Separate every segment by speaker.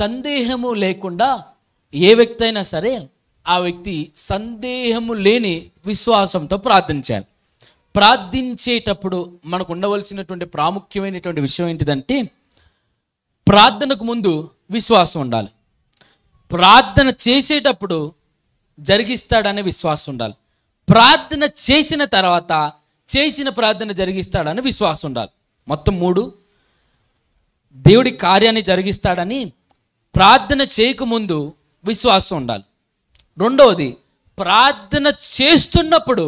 Speaker 1: సందేహము లేకుండా ఏ వ్యక్తి అయినా సరే ఆ వ్యక్తి సందేహము లేని విశ్వాసంతో ప్రార్థించాలి. ప్రార్థించేటప్పుడు మనకు ఉండవలసినటువంటి ప్రాముఖ్యమైనటువంటి విషయం ఏంటిదంటే, ప్రార్థనకు ముందు విశ్వాసం ఉండాలి. ప్రార్థన చేసేటప్పుడు జరిగిస్తాడనే విశ్వాసం ఉండాలి. ప్రార్థన చేసిన తర్వాత చేసిన ప్రార్థన జరిగిస్తాడని విశ్వాసం ఉండాలి. మొత్తం 3. దేవుడి కార్యాన్ని జరిగిస్తాడని ప్రార్థన చేయకముందు విశ్వాసం ఉండాలి. 2వది, ప్రార్థన చేస్తున్నప్పుడు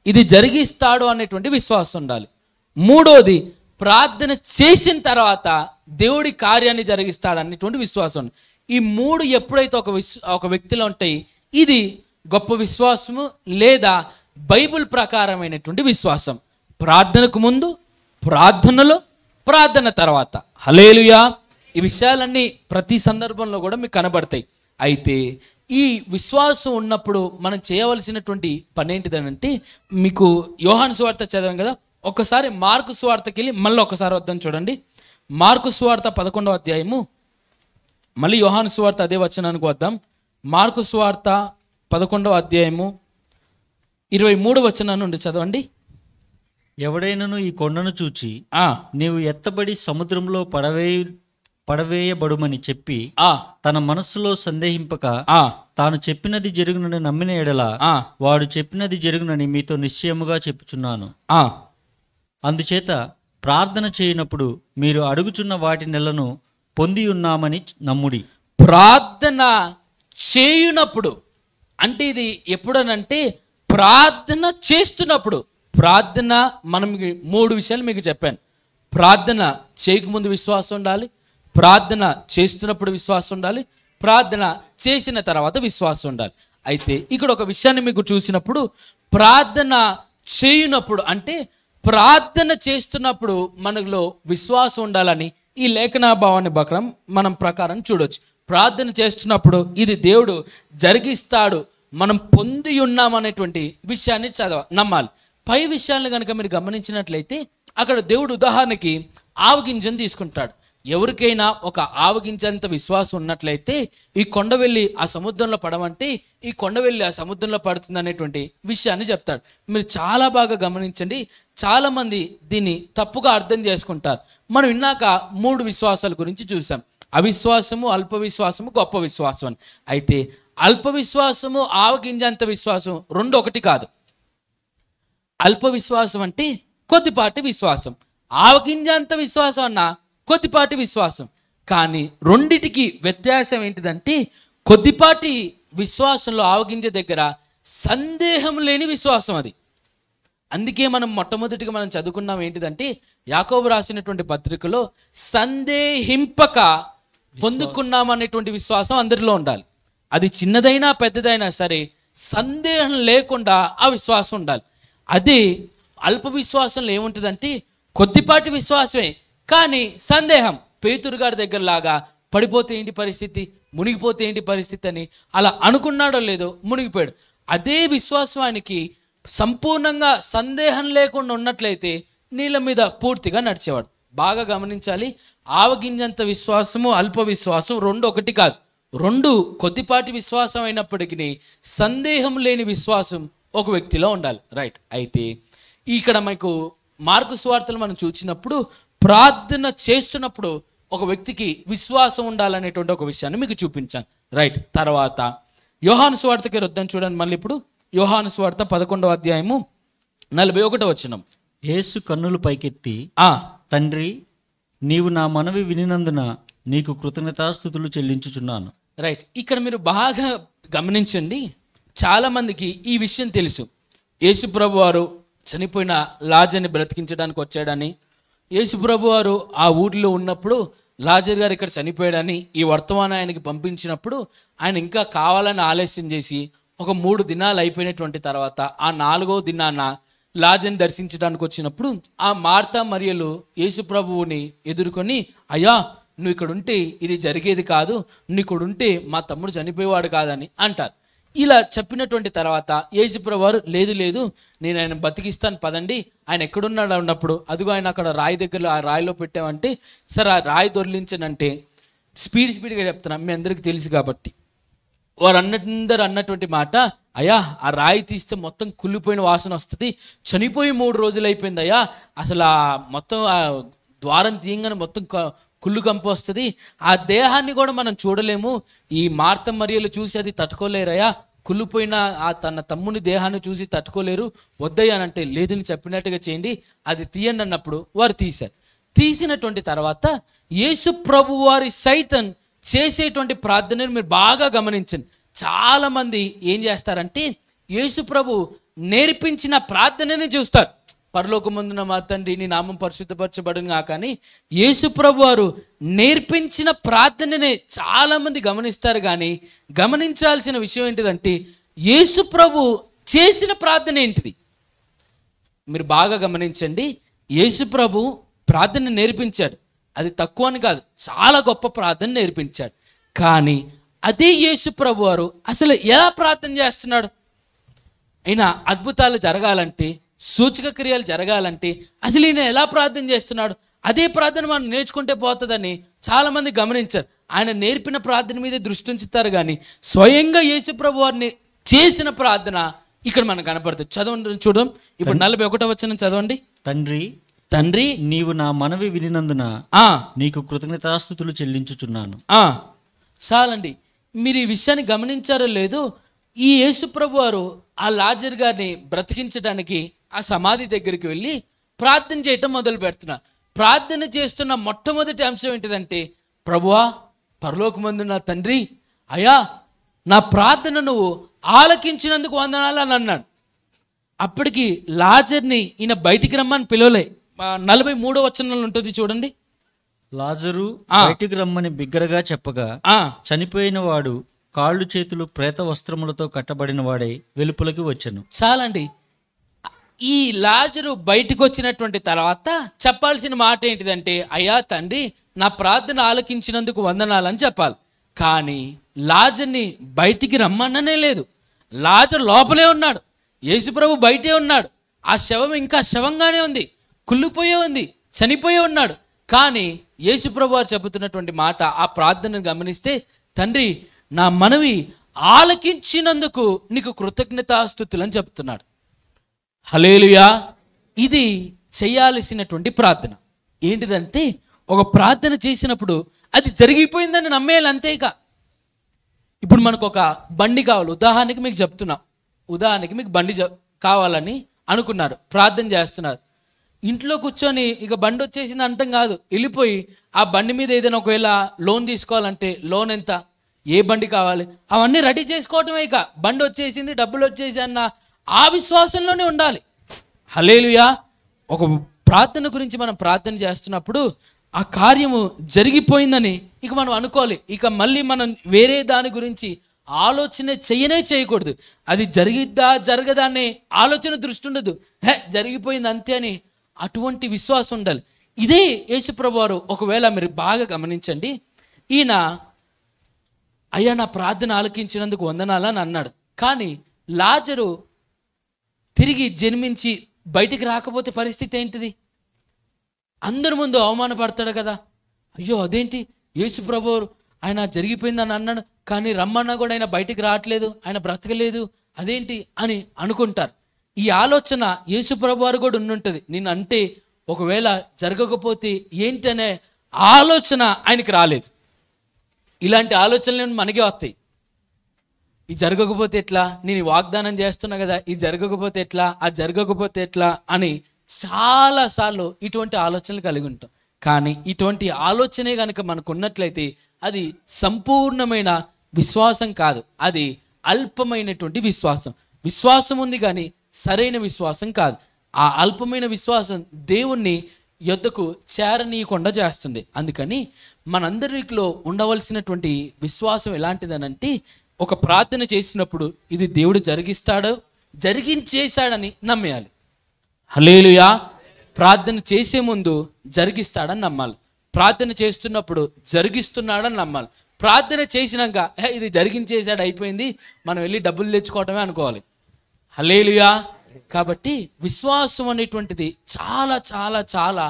Speaker 1: ఇది జరిగిస్తాడు అనేటువంటి విశ్వాసం ఉండాలి. 3వది, ప్రార్థన చేసిన తర్వాత దేవుడి కార్యాన్ని జరిగిస్తాడు అనేటువంటి విశ్వాసం ఉండాలి. ఈ 3 ఎప్పుడైతే ఒక వ్యక్తిలో ఉంటాయి, ఇది గొప్ప విశ్వాసము లేదా బైబిల్ ప్రకారమైనటువంటి విశ్వాసం. ప్రార్థనకు ముందు, ప్రార్థనలో, ప్రార్థన తర్వాత. హల్లెలూయా. ఈ విషయాలన్నీ ప్రతి సందర్భంలో కూడా మీకు కనబడతాయి. అయితే ఈ విశ్వాసం ఉన్నప్పుడు మనం చేయవలసినటువంటి పని ఏంటిదనంటే, మీకు యోహాను సువార్త చదివాం కదా, ఒకసారి మార్కు సువార్తకి వెళ్ళి మళ్ళీ ఒకసారి వద్దాం చూడండి. మార్కు సువార్త 11వ అధ్యాయము, మళ్ళీ యోహాను సువార్త అదే వచనానికి వద్దాం. మార్కు సువార్త 11వ అధ్యాయము 23వ వచనం నుండి చదవండి.
Speaker 2: ఎవడైనను ఈ కొండను చూచి నీవు ఎత్తబడి సముద్రంలో పడవేయబడుమని చెప్పి తన మనస్సులో సందేహింపక తాను చెప్పినది జరుగునని నమ్మిన ఎడల వాడు చెప్పినది జరుగునని మీతో నిశ్చయముగా చెప్పుచున్నాను. అందుచేత ప్రార్థన చేయనప్పుడు మీరు అడుగుచున్న వాటి నెలను పొంది ఉన్నామని నమ్ముడి.
Speaker 1: ప్రార్థన చేయునప్పుడు అంటే ఇది ఎప్పుడనంటే ప్రార్థన చేస్తున్నప్పుడు. ప్రార్థన మనం 3 విషయాలు మీకు చెప్పాను. ప్రార్థన చేయకముందు విశ్వాసం ఉండాలి, ప్రార్థన చేస్తున్నప్పుడు విశ్వాసం ఉండాలి, ప్రార్థన చేసిన తర్వాత విశ్వాసం ఉండాలి. అయితే ఇక్కడ ఒక విషయాన్ని మీకు చూసినప్పుడు, ప్రార్థన చేయునప్పుడు అంటే ప్రార్థన చేస్తున్నప్పుడు మనలో విశ్వాసం ఉండాలని ఈ లేఖనా భావాన్ని మనం ప్రకారం చూడొచ్చు. ప్రార్థన చేస్తున్నప్పుడు ఇది దేవుడు జరిగిస్తాడు, మనం పొంది ఉన్నామనేటువంటి విషయాన్ని నమ్మాలి. పై విషయాలను కనుక మీరు గమనించినట్లయితే అక్కడ దేవుడు ఉదాహరణకి ఆవగింజను తీసుకుంటాడు. ఎవరికైనా ఒక ఆవగింజంత విశ్వాసం ఉన్నట్లయితే ఈ కొండ వెళ్ళి ఆ సముద్రంలో పడమంటే ఈ కొండ వెళ్ళి ఆ సముద్రంలో పడుతుంది అనేటువంటి విషయాన్ని చెప్తాడు. మీరు చాలా బాగా గమనించండి, చాలామంది దీన్ని తప్పుగా అర్థం చేసుకుంటారు. మనం విన్నాక 3 విశ్వాసాల గురించి చూసాం. అవిశ్వాసము, అల్ప విశ్వాసము, గొప్ప విశ్వాసం అని. అయితే అల్ప విశ్వాసము, ఆవగింజంత విశ్వాసం 2 ఒకటి కాదు. అల్ప విశ్వాసం అంటే కొద్దిపాటి విశ్వాసం, ఆవగింజంత విశ్వాసం అన్న కొద్దిపాటి విశ్వాసం. కానీ రెండిటికి వ్యత్యాసం ఏంటిదంటే, కొద్దిపాటి విశ్వాసంలో ఆవగింజ దగ్గర సందేహం లేని విశ్వాసం అది. అందుకే మనం మొట్టమొదటిగా మనం చదువుకున్నాం ఏంటిదంటే, యాకోబు రాసినటువంటి పత్రికలో సందేహింపక పొందుకున్నామనేటువంటి విశ్వాసం అందరిలో ఉండాలి. అది చిన్నదైనా పెద్దదైనా సరే సందేహం లేకుండా ఆ విశ్వాసం ఉండాలి. అదే అల్ప విశ్వాసంలో ఏముంటుందంటే కొద్దిపాటి విశ్వాసమే కానీ సందేహం. పేతురు గారి దగ్గర లాగా పడిపోతే ఏంటి పరిస్థితి, మునిగిపోతే ఏంటి పరిస్థితి అని అలా అనుకున్నాడో లేదో మునిగిపోయాడు. అదే విశ్వాసం ఆయనకి సంపూర్ణంగా సందేహం లేకుండా ఉన్నట్లయితే నీళ్ళ మీద పూర్తిగా నడిచేవాడు. బాగా గమనించాలి, ఆవగింజంత విశ్వాసము, అల్ప విశ్వాసం 2 ఒకటి కాదు. 2 కొద్దిపాటి విశ్వాసం అయినప్పటికీ సందేహం లేని విశ్వాసం ఒక వ్యక్తిలో ఉండాలి. రైట్. అయితే ఇక్కడ మనకు మార్కు సువార్తలు మనం చూసినప్పుడు ప్రార్థన చేస్తున్నప్పుడు ఒక వ్యక్తికి విశ్వాసం ఉండాలనేటువంటి ఒక విషయాన్ని మీకు చూపించాను. రైట్. తర్వాత యోహాను సువార్తకి వద్దాం చూడండి. మళ్ళీ ఇప్పుడు యోహాను సువార్త 11వ అధ్యాయము 41వ వచనం.
Speaker 2: యేసు కన్నులు పైకెత్తి, తండ్రి నీవు నా మనవి వినినందున నీకు కృతజ్ఞతాస్తుతులు చెల్లించుచున్నాను.
Speaker 1: రైట్. ఇక్కడ మీరు బాగా గమనించండి, చాలామందికి ఈ విషయం తెలుసు. యేసు ప్రభు వారు చనిపోయిన లాజర్ని బ్రతికించడానికి వచ్చాడని, యేసు ప్రభు వారు ఆ ఊరిలో ఉన్నప్పుడు లాజర్ గారు ఇక్కడ చనిపోయాడని ఈ వర్తమానం ఆయనకి పంపించినప్పుడు ఆయన ఇంకా కావాలని ఆలస్యం చేసి ఒక 3 దినాలు అయిపోయినటువంటి తర్వాత ఆ 4వ దినాన లాజర్ని దర్శించడానికి వచ్చినప్పుడు ఆ మార్తా మరియలు యేసు ప్రభువుని ఎదుర్కొని, అయ్యా నువ్వు ఇక్కడ ఉంటే ఇది జరిగేది కాదు, నువ్వు ఇక్కడ ఉంటే మా తమ్ముడు చనిపోయేవాడు కాదని అంటారు. ఇలా చెప్పినటువంటి తర్వాత యేసు ప్రభువారు లేదు నేను ఆయన బతికిస్తాను పదండి, ఆయన ఎక్కడున్నాడు అన్నప్పుడు అదిగో ఆయన అక్కడ రాయి దగ్గర ఆ రాయిలో పెట్టామంటే సరే ఆ రాయి దొర్లించనంటే స్పీడ్గా చెప్తున్నా, మీ అందరికీ తెలుసు కాబట్టి. వారందరూ అన్నటువంటి మాట, అయ్యా ఆ రాయి తీస్తే మొత్తం కుళ్ళిపోయిన వాసన వస్తుంది, చనిపోయి 3 రోజులు అయిపోయింది అయ్యా, అసలు ఆ మొత్తం ఆ ద్వారం తీయంగానే మొత్తం కుళ్ళు కంపు వస్తుంది, ఆ దేహాన్ని కూడా మనం చూడలేము, ఈ మార్త మరియలు చూసి అది తట్టుకోలేరయ్యా, కుళ్ళిపోయిన ఆ తన తమ్ముని దేహాన్ని చూసి తట్టుకోలేరు, వద్దయ్యానంటే లేదని చెప్పినట్టుగా చేయండి, అది తీయండి అన్నప్పుడు వారు తీశారు. తీసినటువంటి తర్వాత యేసు ప్రభు వారి సైతం చేసేటువంటి ప్రార్థనను మీరు బాగా గమనించండి. చాలామంది ఏం చేస్తారంటే యేసు ప్రభు నేర్పించిన ప్రార్థనని చూస్తారు. పరలోకమందున్న మా తండ్రి నీ నామం పరిశుద్ధపరచబడును గాక అని యేసు ప్రభు వారు నేర్పించిన ప్రార్థననే చాలామంది గమనిస్తారు. కానీ గమనించాల్సిన విషయం ఏంటిదంటే యేసు ప్రభు చేసిన ప్రార్థన ఏంటిది మీరు బాగా గమనించండి. యేసు ప్రభు ప్రార్థన నేర్పించాడు, అది తక్కువ అని కాదు, చాలా గొప్ప ప్రార్థన నేర్పించాడు. కానీ అదే యేసు ప్రభు వారు అసలు ఎలా ప్రార్థన చేస్తున్నాడు? అయినా అద్భుతాలు జరగాలంటే, సూచక క్రియలు జరగాలంటే అసలు ఈయన ఎలా ప్రార్థన చేస్తున్నాడు? అదే ప్రార్థన మనం నేర్చుకుంటే పోతుందని చాలామంది గమనించారు. ఆయన నేర్పిన ప్రార్థన మీద దృష్టి ఉంచుతారు, కానీ స్వయంగా యేసు ప్రభు వారిని చేసిన ప్రార్థన ఇక్కడ మనకు కనపడుతుంది. చదవండి, చూద్దాం. ఇప్పుడు 41వ వచనం చదవండి. తండ్రి
Speaker 2: నీవు నా మనవి వినినందున నీకు కృతజ్ఞతాస్తుతులు చెల్లించుచున్నాను.
Speaker 1: చాలండి. మీరు ఈ విషయాన్ని గమనించారో లేదు, ఈ యేసు ప్రభు వారు ఆ లాజర్ గారిని బ్రతికించడానికి ఆ సమాధి దగ్గరికి వెళ్ళి ప్రార్థన చేయటం మొదలు పెడుతున్నారు. ప్రార్థన చేస్తున్న మొట్టమొదటి అంశం ఏంటిదంటే, ప్రభువా పరలోకమందున్న తండ్రి, అయ్యా నా ప్రార్థన నువ్వు ఆలకించినందుకు వందనాలు అని అన్నాడు. అప్పటికి లాజర్ని ఈయన బయటికి రమ్మని పిలవలే. 43వ వచనంలో ఉంటుంది చూడండి.
Speaker 2: లాజరు బయటికి రమ్మని బిగ్గరగా చెప్పగా చనిపోయిన వాడు కాళ్ళు చేతులు ప్రేత వస్త్రములతో కట్టబడిన వాడై వెలుపలికి వచ్చెను.
Speaker 1: చాలండి. ఈ లాజరు బయటకు వచ్చినటువంటి తర్వాత చెప్పాల్సిన మాట ఏంటిదంటే, అయ్యా తండ్రి నా ప్రార్థన ఆలకించినందుకు వందనాలని చెప్పాలి. కానీ లాజర్ని బయటికి రమ్మననే లేదు. లాజర్ లోపలే ఉన్నాడు, యేసుప్రభు బయటే ఉన్నాడు. ఆ శవం ఇంకా శవంగానే ఉంది, కుళ్ళిపోయే ఉంది, చనిపోయే ఉన్నాడు. కానీ యేసుప్రభు వారు చెబుతున్నటువంటి మాట, ఆ ప్రార్థనను గమనిస్తే, తండ్రి నా మనవి ఆలకించినందుకు నీకు కృతజ్ఞతాస్తుతులని చెప్తున్నాడు. హల్లెలూయా. ఇది చేయాల్సినటువంటి ప్రార్థన. ఏంటిదంటే ఒక ప్రార్థన చేసినప్పుడు అది జరిగిపోయిందని నమ్మేయాలి, అంతేగా. ఇప్పుడు మనకు ఒక బండి కావాలి, ఉదాహరణకి మీకు చెప్తున్నా. ఉదాహరణకి మీకు బండి కావాలని అనుకున్నారు, ప్రార్థన చేస్తున్నారు. ఇంట్లో కూర్చొని ఇక బండి వచ్చేసింది అంటాం కాదు, వెళ్ళిపోయి ఆ బండి మీద ఏదైనా ఒకవేళ లోన్ తీసుకోవాలంటే లోన్ ఎంత, ఏ బండి కావాలి, అవన్నీ రెడీ చేసుకోవటమే. ఇక బండి వచ్చేసింది, డబ్బులు వచ్చేసి అన్న ఆ విశ్వాసంలోనే ఉండాలి. హల్లెలూయా. ఒక ప్రార్థన గురించి మనం ప్రార్థన చేస్తున్నప్పుడు ఆ కార్యము జరిగిపోయిందని ఇక మనం అనుకోవాలి. ఇక మళ్ళీ మనం వేరే దాని గురించి ఆలోచన చేయకూడదు. అది జరిగిద్దా జరగదా అనే ఆలోచన దృష్టి ఉండదు. జరిగిపోయింది అంతే అని అటువంటి విశ్వాసం ఉండాలి. ఇదే యేసుప్రభు వారు ఒకవేళ మీరు బాగా గమనించండి, ఈయన అయ్యా నా ప్రార్థన ఆలకించినందుకు వందనాలని అన్నాడు. కానీ లాజరు తిరిగి జన్మించి బయటికి రాకపోతే పరిస్థితి ఏంటిది? అందరి ముందు అవమానపడతాడు కదా. అయ్యో అదేంటి యేసుప్రభు ఆయన జరిగిపోయిందని అన్నాడు, కానీ రమ్మన్నా కూడా ఆయన బయటికి రావట్లేదు, ఆయన బ్రతకలేదు, అదేంటి అని అనుకుంటారు. ఈ ఆలోచన యేసుప్రభు వారు కూడా ఉండుంటుంది. నేను అంటే ఒకవేళ జరగకపోతే ఏంటనే ఆలోచన ఆయనకి రాలేదు. ఇలాంటి ఆలోచనలు మనకే వస్తాయి. ఇది జరగకపోతే ఎట్లా, నేను వాగ్దానం చేస్తున్నా కదా, ఇది జరగకపోతే ఎట్లా, అది జరగకపోతే ఎట్లా అని చాలాసార్లు ఇటువంటి ఆలోచనలు కలిగి ఉంటాం. కానీ ఇటువంటి ఆలోచనే కనుక మనకు ఉన్నట్లయితే అది సంపూర్ణమైన విశ్వాసం కాదు, అది అల్పమైనటువంటి విశ్వాసం. విశ్వాసం ఉంది కానీ సరైన విశ్వాసం కాదు. ఆ అల్పమైన విశ్వాసం దేవుణ్ణి యొద్దకు చేరనీయకుండా చేస్తుంది. అందుకని మనందరిలో ఉండవలసినటువంటి విశ్వాసం ఎలాంటిదనంటే, ఒక ప్రార్థన చేసినప్పుడు ఇది దేవుడు జరిగించేశాడని నమ్మేయాలి. హల్లెలూయా. ప్రార్థన చేసే ముందు జరిగిస్తాడని నమ్మాలి. ప్రార్థన చేస్తున్నప్పుడు జరిగిస్తున్నాడని నమ్మాలి. ప్రార్థన చేసినాక ఇది జరిగించేశాడు, అయిపోయింది, మనం వెళ్ళి డబ్బులు తెచ్చుకోవటమే అనుకోవాలి. హల్లెలూయా. కాబట్టి విశ్వాసం అనేటువంటిది చాలా చాలా చాలా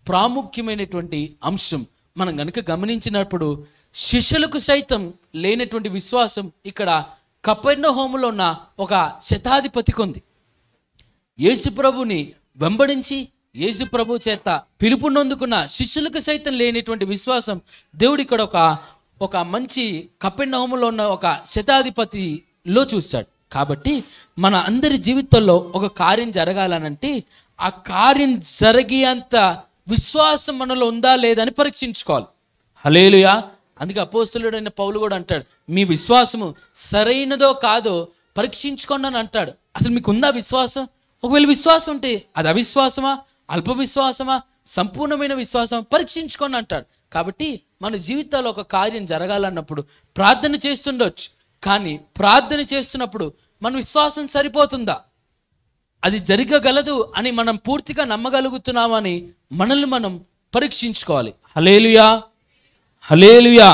Speaker 1: ప్రాముఖ్యమైనటువంటి అంశం. మనం కనుక గమనించినప్పుడు శిష్యులకు సైతం లేనటువంటి విశ్వాసం ఇక్కడ కపెర్నహూములో ఉన్న ఒక శతాధిపతికి ఉంది. యేసు ప్రభుని వెంబడించి యేసు ప్రభు చేత పిలుపు నొందుకున్న శిష్యులకు సైతం లేనటువంటి విశ్వాసం దేవుడు ఇక్కడ ఒక మంచి కపెర్నహూములో ఉన్న ఒక శతాధిపతిలో చూస్తాడు. కాబట్టి మన అందరి జీవితంలో ఒక కార్యం జరగాలనంటే ఆ కార్యం జరిగేంత విశ్వాసం మనలో ఉందా లేదని పరీక్షించుకోవాలి. హల్లెలూయా. అందుకే అపోస్తలుడైన పౌలు కూడా అంటాడు, మీ విశ్వాసము సరైనదో కాదో పరీక్షించుకోండి అని అంటాడు. అసలు మీకు ఉందా విశ్వాసం? ఒకవేళ విశ్వాసం ఉంటే అది అవిశ్వాసమా, అల్ప విశ్వాసమా, సంపూర్ణమైన విశ్వాసం పరీక్షించుకోండి అంటాడు. కాబట్టి మన జీవితాల్లో ఒక కార్యం జరగాలన్నప్పుడు ప్రార్థన చేస్తుండొచ్చు. కానీ ప్రార్థన చేస్తున్నప్పుడు మన విశ్వాసం సరిపోతుందా, అది జరగగలదు అని మనం పూర్తిగా నమ్మగలుగుతున్నామని మనల్ని మనం పరీక్షించుకోవాలి. హల్లెలూయా, హల్లెలూయా.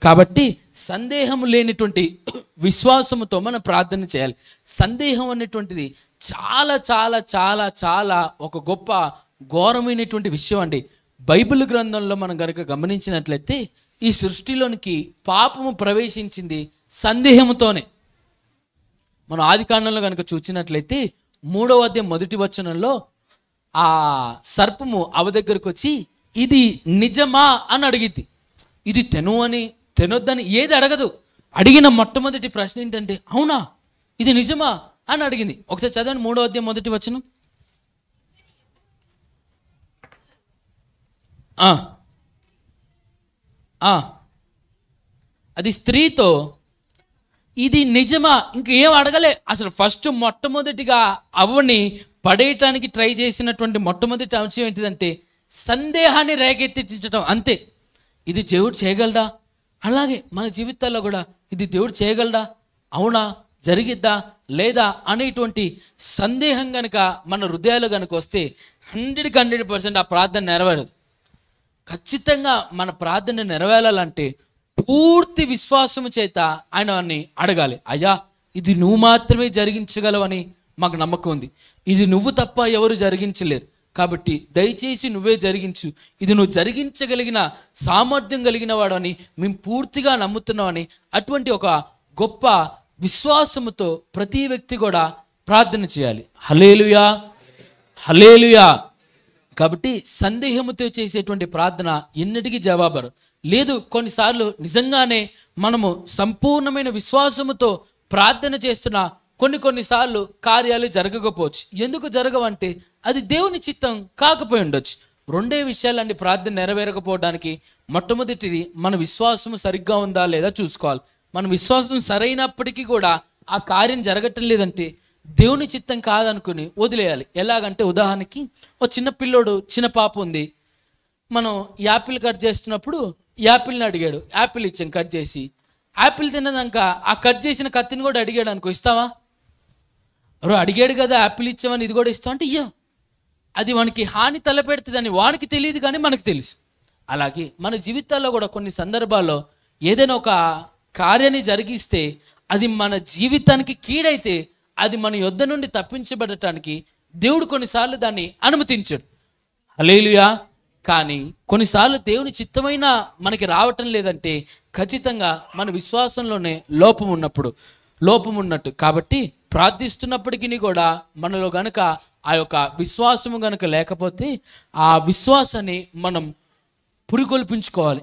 Speaker 1: కాబట్టి సందేహం లేనిటువంటి విశ్వాసముతో మనం ప్రార్థన చేయాలి. సందేహం అనేటువంటిది చాలా చాలా చాలా చాలా ఒక గొప్ప ఘోరమైనటువంటి విషయం అండి. బైబిల్ గ్రంథంలో మనం కనుక గమనించినట్లయితే ఈ సృష్టిలోనికి పాపము ప్రవేశించింది సందేహముతోనే. మనం ఆదికాండంలో కనుక చూసినట్లయితే 3వ అధ్యాయం 1వ వచనంలో ఆ సర్పము అవ దగ్గరకు వచ్చి ఇది నిజమా అని అడిగిద్ది. ఇది తెను అని తినొద్దని ఏది అడగదు. అడిగిన మొట్టమొదటి ప్రశ్న ఏంటంటే అవునా ఇది నిజమా అని అడిగింది. ఒకసారి చదవండి 3వ అధ్యాయం 1వ వచనం. అది స్త్రీతో ఇది నిజమా, ఇంకేం అడగలే. అసలు ఫస్ట్ మొట్టమొదటిగా అవ్వని పడేయటానికి ట్రై చేసినటువంటి మొట్టమొదటి అంశం ఏంటిదంటే సందేహాన్ని రేకెత్తించడం, అంతే. ఇది దేవుడు చేయగలడా? అలాగే మన జీవితాల్లో కూడా ఇది దేవుడు చేయగలడా, అవునా, జరిగిద్దా లేదా అనేటువంటి సందేహం కనుక మన హృదయాలు కనుక వస్తే 100% ఆ ప్రార్థన నెరవేరదు. ఖచ్చితంగా మన ప్రార్థన నెరవేరాలంటే పూర్తి విశ్వాసము చేత ఆయనని అడగాలి. అయ్యా ఇది నువ్వు మాత్రమే జరిగించగలవని మాకు నమ్మకం ఉంది, ఇది నువ్వు తప్ప ఎవరు జరిగించలేరు, కాబట్టి దయచేసి నువ్వే జరిగించు, ఇది నువ్వు జరిగించగలిగిన సామర్థ్యం కలిగిన వాడు అని మేము పూర్తిగా నమ్ముతున్నామని అటువంటి ఒక గొప్ప విశ్వాసముతో ప్రతి వ్యక్తి కూడా ప్రార్థన చేయాలి. హల్లెలూయా, హల్లెలూయా. కాబట్టి సందేహముతో చేసేటువంటి ప్రార్థన ఎన్నటికీ జవాబరు లేదు. కొన్నిసార్లు నిజంగానే మనము సంపూర్ణమైన విశ్వాసముతో ప్రార్థన చేస్తున్న కొన్నిసార్లు కార్యాలు జరగకపోవచ్చు. ఎందుకు జరగవంటే అది దేవుని చిత్తం కాకపోయి ఉండొచ్చు. రెండే విషయాలండి ప్రార్థన నెరవేరకపోవడానికి. మొట్టమొదటిది మన విశ్వాసము సరిగ్గా ఉందా లేదా చూసుకోవాలి. మన విశ్వాసం సరైనప్పటికీ కూడా ఆ కార్యం జరగటం లేదంటే దేవుని చిత్తం కాదనుకుని వదిలేయాలి. ఎలాగంటే ఉదాహరణకి ఓ చిన్న పిల్లోడు, చిన్న పాప ఉంది, మనం యాపిల్ కట్ చేస్తున్నప్పుడు యాపిల్ని అడిగాడు, యాపిల్ ఇచ్చాం కట్ చేసి. యాపిల్ తిన్నదాక ఆ కట్ చేసిన కత్తిని కూడా అడిగాడు అనుకో, ఇస్తావా? అడిగాడు కదా యాపిల్ ఇచ్చామని ఇది కూడా ఇస్తాం అంటే ఇయ్యం. అది వానికి హాని తలపెడుతుందని వానికి తెలియదు కానీ మనకు తెలుసు. అలాగే మన జీవితాల్లో కూడా కొన్ని సందర్భాల్లో ఏదైనా ఒక కార్యాన్ని జరిగిస్తే అది మన జీవితానికి కీడైతే అది మన యొద్ద నుండి తప్పించబడటానికి దేవుడు కొన్నిసార్లు దాన్ని అనుమతించాడు. హల్లెలూయా. కానీ కొన్నిసార్లు దేవుని చిత్తమైన మనకి రావటం లేదంటే ఖచ్చితంగా మన విశ్వాసంలోనే లోపం ఉన్నట్టు. కాబట్టి ప్రార్థిస్తున్నప్పటికీ కూడా మనలో గనుక ఆ యొక్క విశ్వాసము గనుక లేకపోతే ఆ విశ్వాసాన్ని మనం పురికొల్పించుకోవాలి.